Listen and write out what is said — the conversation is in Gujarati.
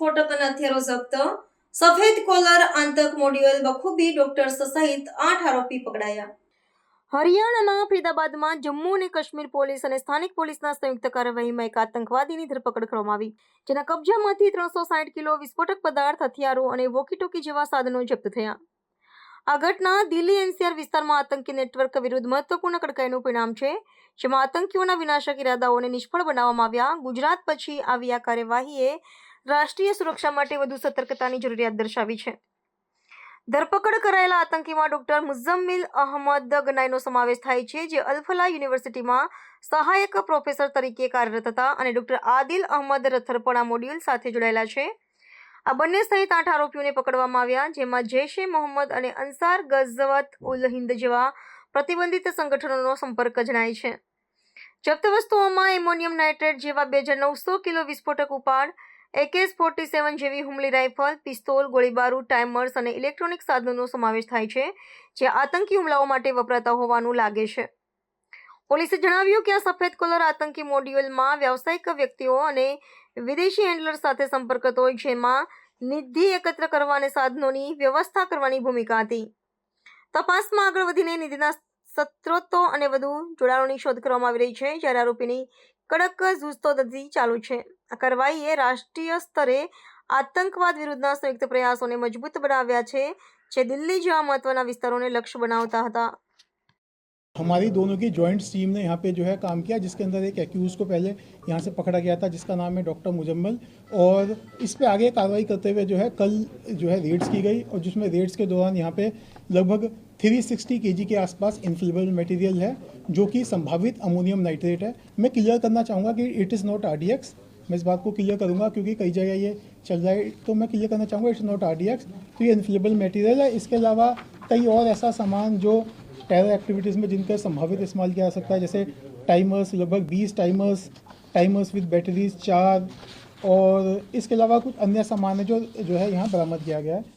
વિસ્ફોટક અને હથિયારો જપ્ત, સફેદ કોલર આતંક મોડ્યુલ બખૂબી ડોક્ટર્સ સહિત 8 આરોપી પકડાયા. હરિયાણાના ફરીદાબાદમાં જમ્મુ અને કાશ્મીર પોલીસ અને સ્થાનિક પોલીસના સંયુક્ત કાર્યવાહીમાં એક આતંકવાદીની ધરપકડ કરવામાં આવી, જેના કબજામાંથી 360 કિલો વિસ્ફોટક પદાર્થ, હથિયારો અને વોકી-ટોકી જેવા સાધનો જપ્ત થયા. આ ઘટના દિલ્હી એનસીઆર વિસ્તારમાં આતંકી નેટવર્ક વિરુદ્ધ મહત્વપૂર્ણ કડકાઈનું પરિણામ છે, જેમાં આતંકીઓના વિનાશક ઇરાદાઓને નિષ્ફળ બનાવવામાં આવ્યા. ગુજરાત પછી આવી આ કાર્યવાહીએ રાષ્ટ્રીય સુરક્ષા માટે વધુ સતર્કતાની જરૂરિયાત દર્શાવી છે. ધરપકડ કરાયેલા આતંકીમાં ડોક્ટર મુઝમ્મિલ અહમદ ગનાઈનો સમાવેશ થાય છે, જે અલ-ફલાહ યુનિવર્સિટીમાં સહાયક પ્રોફેસર તરીકે કાર્યરત હતા, અને ડોક્ટર આદિલ અહમદ રથર પણ આ મોડ્યુલ સાથે જોડાયેલા છે. આ બંને સહિત 8 આરોપીઓને પકડવામાં આવ્યા, જેમાં જૈશ-એ મોહમ્મદ અને અંસાર ગઝવત ઉલ હિન્દ જેવા પ્રતિબંધિત સંગઠનોનો સંપર્ક જણાય છે. જપ્ત વસ્તુઓમાં એમોનિયમ નાઇટ્રેટ જેવા 2900 કિલો વિસ્ફોટક ઉપાડ, AK-47 જેવી હુમલી રાઇફલ, પિસ્તોલ, ગોળીબારૂદ, ટાઇમર્સ અને ઇલેક્ટ્રોનિક સાધનોનો સમાવેશ થાય છે, જે આતંકી હુમલાઓ માટે વપરાતા હોવાનું લાગે છે. પોલીસે જણાવ્યું કે આ સફેદ કોલર આતંકી મોડ્યુલમાં વ્યાવસાયિક વ્યક્તિઓ અને વિદેશી હેન્ડલર સાથે સંપર્ક હતો, જેમાં નિધિ એકત્ર કરવા અને સાધનોની વ્યવસ્થા કરવાની ભૂમિકા હતી. તપાસમાં આગળ વધીને નિધિના સ્ત્રોતો અને વધુ જોડાણોની શોધ કરવામાં આવી રહી છે, જ્યારે આરોપીની કડક ઝૂઝતોદથી ચાલુ છે. આ કાર્યવાહીએ રાષ્ટ્રીય સ્તરે આતંકવાદ વિરુદ્ધના સંયુક્ત પ્રયાસોને મજબૂત બનાવ્યા છે, જે દિલ્હી જેવા મહત્વના વિસ્તારોને લક્ષ્ય બનાવતા હતા. हमारी दोनों की जॉइंट टीम ने यहाँ पे जो है काम किया, जिसके अंदर एक एक्यूज को पहले यहाँ से पकड़ा गया था, जिसका नाम है डॉक्टर मुजम्मल, और इस पे आगे कार्रवाई करते हुए जो है कल जो है रेड्स की गई, और जिसमें रेड्स के दौरान यहाँ पे लगभग 360 kg के आसपास इन्फ्लेमेबल मटेरियल है, जो कि संभावित अमोनियम नाइट्रेट है. मैं क्लियर करना चाहूँगा कि इट इज़ नॉट RDX. मैं इस बात को क्लियर करूँगा क्योंकि कई जगह ये चल रहा है, तो मैं क्लियर करना चाहूँगा इट्स नॉट RDX. तो ये इन्फ्लेमेबल मटेरियल है. इसके अलावा कई और ऐसा सामान जो टेरर एक्टिविटीज़ में जिनका संभावित इस्तेमाल किया जा सकता है, जैसे टाइमर्स, लगभग 20 टाइमर्स विद बैटरीज 4, और इसके अलावा कुछ अन्य सामान है जो है यहाँ बरामद किया गया है.